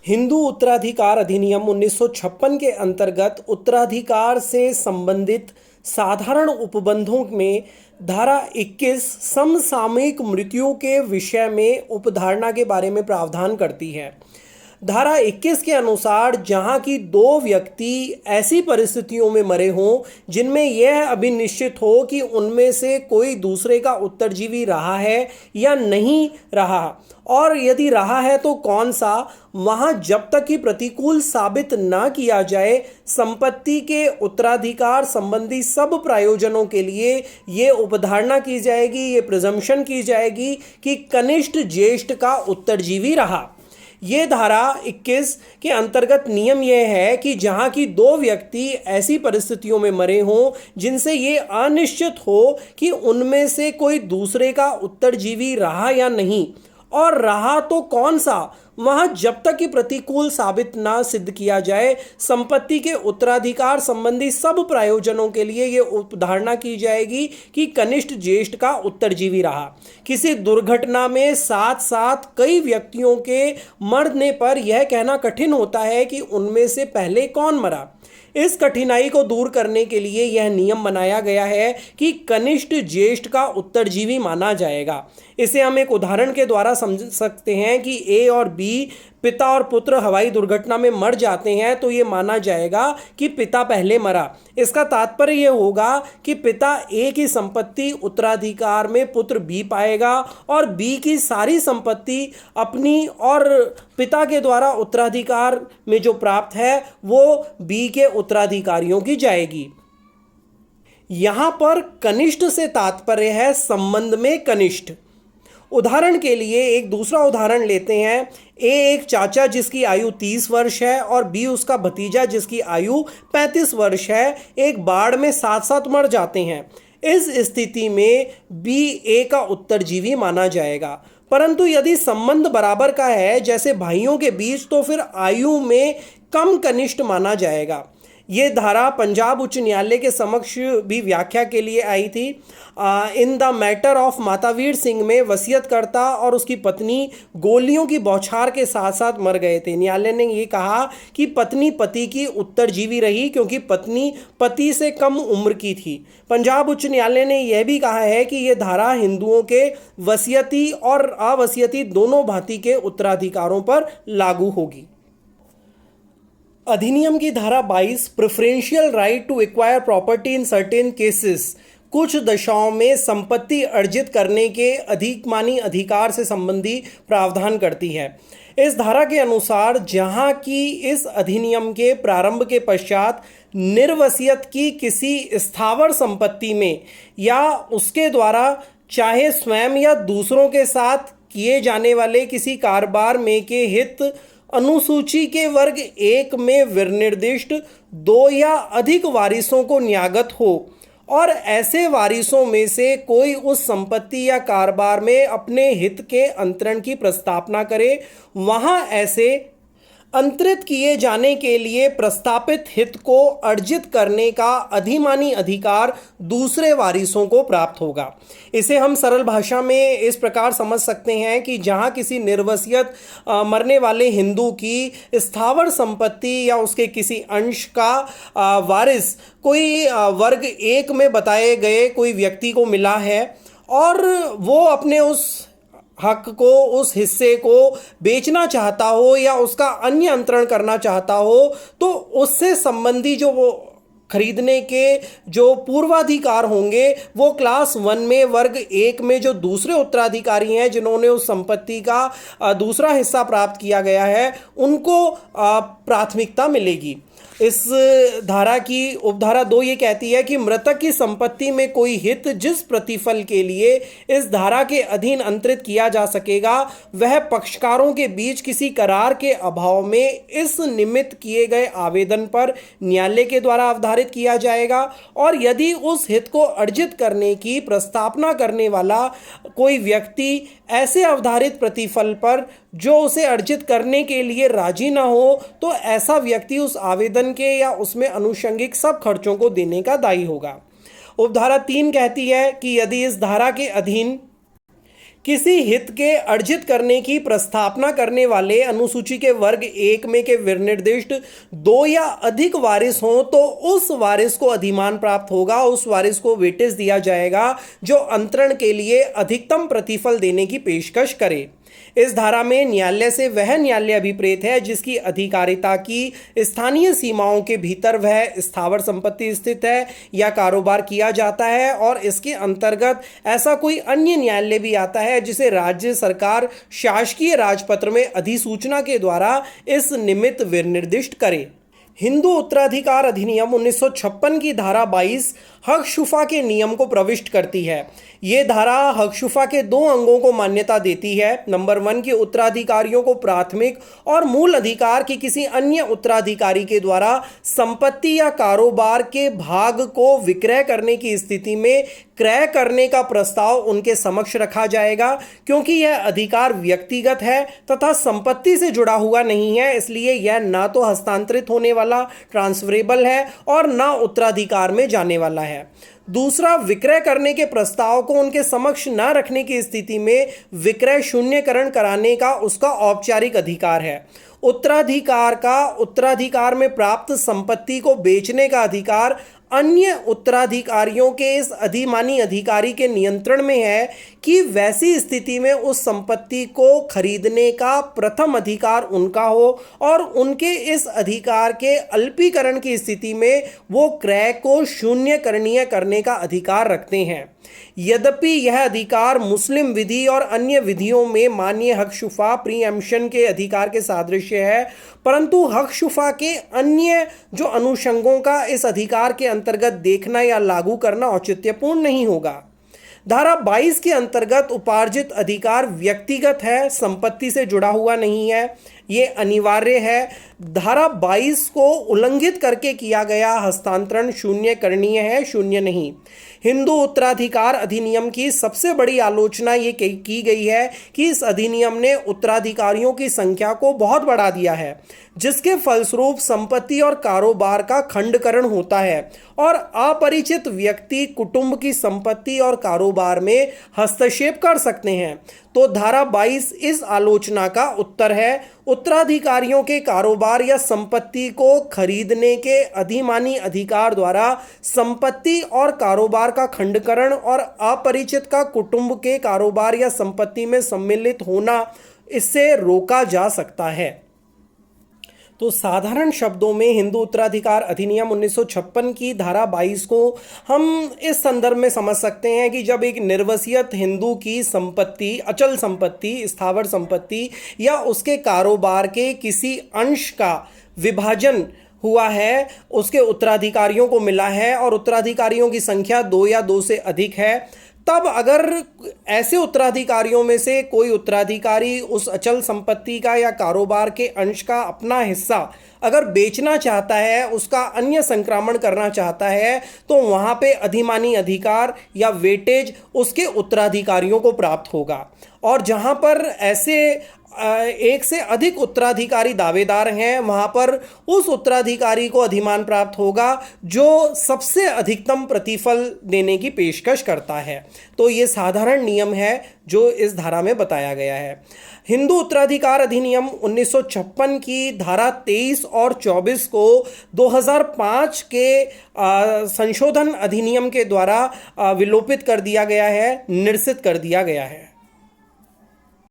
हिंदू उत्तराधिकार अधिनियम 1956 के अंतर्गत उत्तराधिकार से संबंधित साधारण उपबंधों में धारा 21 समसामयिक मृत्यु के विषय में उपधारणा के बारे में प्रावधान करती है। धारा 21 के अनुसार जहां की दो व्यक्ति ऐसी परिस्थितियों में मरे हों जिनमें यह अभिनिश्चित हो कि उनमें से कोई दूसरे का उत्तरजीवी रहा है या नहीं रहा, और यदि रहा है तो कौन सा, वहां जब तक कि प्रतिकूल साबित न किया जाए संपत्ति के उत्तराधिकार संबंधी सब प्रयोजनों के लिए ये उपधारणा की जाएगी, ये प्रिजम्पशन की जाएगी कि कनिष्ठ ज्येष्ठ का उत्तरजीवी रहा। ये धारा 21 के अंतर्गत नियम यह है कि जहां की दो व्यक्ति ऐसी परिस्थितियों में मरे हों जिनसे ये अनिश्चित हो कि उनमें से कोई दूसरे का उत्तरजीवी रहा या नहीं, और रहा तो कौन सा, वहां जब तक कि प्रतिकूल साबित ना सिद्ध किया जाए संपत्ति के उत्तराधिकार संबंधी सब प्रयोजनों के लिए यह उपधारणा की जाएगी कि कनिष्ठ ज्येष्ठ का उत्तरजीवी रहा। किसी दुर्घटना में साथ साथ कई व्यक्तियों के मरने पर यह कहना कठिन होता है कि उनमें से पहले कौन मरा। इस कठिनाई को दूर करने के लिए यह नियम बनाया गया है कि कनिष्ठ ज्येष्ठ का उत्तरजीवी माना जाएगा। इसे हम एक उदाहरण के द्वारा समझ सकते हैं कि ए और बी पिता और पुत्र हवाई दुर्घटना में मर जाते हैं तो ये माना जाएगा कि पिता पहले मरा। इसका तात्पर्य यह होगा कि पिता ए की संपत्ति उत्तराधिकार में पुत्र बी पाएगा और बी की सारी संपत्ति अपनी और पिता के द्वारा उत्तराधिकार में जो प्राप्त है वो बी के उत्तराधिकारियों की जाएगी। यहां पर कनिष्ठ से तात्पर्य है संबंध में कनिष्ठ। उदाहरण के लिए एक दूसरा उदाहरण लेते हैं। ए एक चाचा जिसकी आयु 30 वर्ष है और बी उसका भतीजा जिसकी आयु 35 वर्ष है, एक बाढ़ में साथ साथ मर जाते हैं। इस स्थिति में बी ए का उत्तरजीवी माना जाएगा, परंतु यदि संबंध बराबर का है जैसे भाइयों के बीच तो फिर आयु में कम कनिष्ठ माना जाएगा। ये धारा पंजाब उच्च न्यायालय के समक्ष भी व्याख्या के लिए आई थी। In the matter of Matavir Singh में वसीयतकर्ता और उसकी पत्नी गोलियों की बौछार के साथ साथ मर गए थे। न्यायालय ने ये कहा कि पत्नी पति की उत्तरजीवी रही क्योंकि पत्नी पति से कम उम्र की थी। पंजाब उच्च न्यायालय ने यह भी कहा है कि यह धारा हिंदुओं के वसीयती और अवसीयती दोनों भांति के उत्तराधिकारों पर लागू होगी। अधिनियम की धारा 22 preferential right to acquire property in certain cases, कुछ दशाओं में संपत्ति अर्जित करने के अधिकमानी अधिकार से संबंधी प्रावधान करती है। इस धारा के अनुसार जहां की इस अधिनियम के प्रारंभ के पश्चात निर्वसियत की किसी स्थावर संपत्ति में या उसके द्वारा चाहे स्वयं या दूसरों के साथ किए जाने वाले किसी कारोबार में के हित अनुसूची के वर्ग 1 में विनिर्दिष्ट 2 या अधिक वारिसों को न्यागत हो और ऐसे वारिसों में से कोई उस संपत्ति या कारोबार में अपने हित के अंतरण की प्रस्तावना करे, वहां ऐसे अंतरित किए जाने के लिए प्रस्तापित हित को अर्जित करने का अधिमानी अधिकार दूसरे वारिसों को प्राप्त होगा। इसे हम सरल भाषा में इस प्रकार समझ सकते हैं कि जहां किसी निर्वसियत मरने वाले हिंदू की स्थावर संपत्ति या उसके किसी अंश का वारिस कोई वर्ग 1 में बताए गए कोई व्यक्ति को मिला है और वो अपने उस हक को, उस हिस्से को बेचना चाहता हो या उसका अन्य अंतरण करना चाहता हो, तो उससे संबंधी जो वो खरीदने के जो पूर्वाधिकार होंगे वो क्लास 1 में वर्ग 1 में जो दूसरे उत्तराधिकारी हैं जिन्होंने उस संपत्ति का दूसरा हिस्सा प्राप्त किया गया है उनको प्राथमिकता मिलेगी। इस धारा की उपधारा 2 ये कहती है कि मृतक की संपत्ति में कोई हित जिस प्रतिफल के लिए इस धारा के अधीन अंतरित किया जा सकेगा वह पक्षकारों के बीच किसी करार के अभाव में इस निमित्त किए गए आवेदन पर न्यायालय के द्वारा अवधारित किया जाएगा, और यदि उस हित को अर्जित करने की प्रस्तावना करने वाला कोई व्यक्ति ऐसे अवधारित प्रतिफल पर जो उसे अर्जित करने के लिए राजी ना हो तो ऐसा व्यक्ति उस आवेदन के या उसमें अनुषंगिक सब खर्चों को देने का दायी होगा। उपधारा 3 कहती है कि यदि इस धारा के अधीन किसी हित के अर्जित करने की प्रस्तावना करने वाले अनुसूची के वर्ग 1 में के विनिर्दिष्ट 2 या अधिक वारिस हों तो उस वारिस को अधिमान प्राप्त होगा, उस वारिस को वेटेज दिया जाएगा जो अंतरण के लिए अधिकतम प्रतिफल देने की पेशकश करे। इस धारा में न्यायालय से वह न्यायालय अभिप्रेत है जिसकी अधिकारिता की स्थानीय सीमाओं के भीतर वह स्थावर संपत्ति स्थित है या कारोबार किया जाता है, और इसके अंतर्गत ऐसा कोई अन्य न्यायालय भी आता है जिसे राज्य सरकार शासकीय राजपत्र में अधिसूचना के द्वारा इस निमित्त विनिर्दिष्ट करे। हिंदू उत्तराधिकार अधिनियम 1956 की धारा 22 हक शुफा के नियम को प्रविष्ट करती है। ये धारा हक शुफा के 2 अंगों को मान्यता देती है। नंबर 1 के उत्तराधिकारियों को प्राथमिक और मूल अधिकार की किसी अन्य उत्तराधिकारी के द्वारा संपत्ति या कारोबार के भाग को विक्रय करने की स्थिति में क्रय करने का प्रस्ताव उनके समक्ष रखा जाएगा। क्योंकि यह अधिकार व्यक्तिगत है तथा संपत्ति से जुड़ा हुआ नहीं है, इसलिए यह ना तो हस्तांतरित होने वाला ट्रांसफरेबल है और ना उत्तराधिकार में जाने वाला है। दूसरा, विक्रय करने के प्रस्ताव को उनके समक्ष न रखने की स्थिति में विक्रय शून्यकरण कराने का उसका औपचारिक अधिकार है। उत्तराधिकार का उत्तराधिकार में प्राप्त संपत्ति को बेचने का अधिकार अन्य उत्तराधिकारियों के इस अधिमानी अधिकारी के नियंत्रण में है कि वैसी स्थिति में उस संपत्ति को खरीदने का प्रथम अधिकार उनका हो और उनके इस अधिकार के अल्पीकरण की स्थिति में वो क्रय को शून्यकरणीय करने का अधिकार रखते हैं। यद्यपि यह अधिकार मुस्लिम विधि और अन्य विधियों में मान्य हक शुफा प्रीएम्पशन के अधिकार के सादृश्य है, परंतु हक शुफा के अन्य जो अनुषंगों का इस अधिकार के अंतर्गत देखना या लागू करना औचित्यपूर्ण नहीं होगा। धारा 22 के अंतर्गत उपार्जित अधिकार व्यक्तिगत है, संपत्ति से जुड़ा हुआ नहीं है, ये अनिवार्य है। धारा 22 को उल्लंघित करके किया गया हस्तांतरण शून्य करणीय है, शून्य नहीं। हिंदू उत्तराधिकार अधिनियम की सबसे बड़ी आलोचना ये की गई है कि इस अधिनियम ने उत्तराधिकारियों की संख्या को बहुत बढ़ा दिया है, जिसके फलस्वरूप संपत्ति और कारोबार का खंडकरण होता है और अपरिचित व्यक्ति कुटुंब की संपत्ति और कारोबार में हस्तक्षेप कर सकते हैं। तो धारा 22 इस आलोचना का उत्तर है। उत्तराधिकारियों के कारोबार या संपत्ति को खरीदने के अधिमानी अधिकार द्वारा संपत्ति और कारोबार का खंडकरण और अपरिचित का कुटुंब के कारोबार या संपत्ति में सम्मिलित होना, इससे रोका जा सकता है। तो साधारण शब्दों में हिंदू उत्तराधिकार अधिनियम 1956 की धारा 22 को हम इस संदर्भ में समझ सकते हैं कि जब एक निर्वसियत हिंदू की संपत्ति, अचल संपत्ति, स्थावर संपत्ति या उसके कारोबार के किसी अंश का विभाजन हुआ है, उसके उत्तराधिकारियों को मिला है और उत्तराधिकारियों की संख्या 2 या 2 से अधिक है, तब अगर ऐसे उत्तराधिकारियों में से कोई उत्तराधिकारी उस अचल संपत्ति का या कारोबार के अंश का अपना हिस्सा अगर बेचना चाहता है, उसका अन्य संक्रमण करना चाहता है, तो वहाँ पे अधिमानी अधिकार या वेटेज उसके उत्तराधिकारियों को प्राप्त होगा। और जहाँ पर ऐसे एक से अधिक उत्तराधिकारी दावेदार हैं, वहाँ पर उस उत्तराधिकारी को अधिमान प्राप्त होगा जो सबसे अधिकतम प्रतिफल देने की पेशकश करता है। तो ये साधारण नियम है जो इस धारा में बताया गया है। हिंदू उत्तराधिकार अधिनियम 1956 की धारा 23 और 24 को 2005 के संशोधन अधिनियम के द्वारा विलोपित कर दिया गया है, निरसित कर दिया गया है।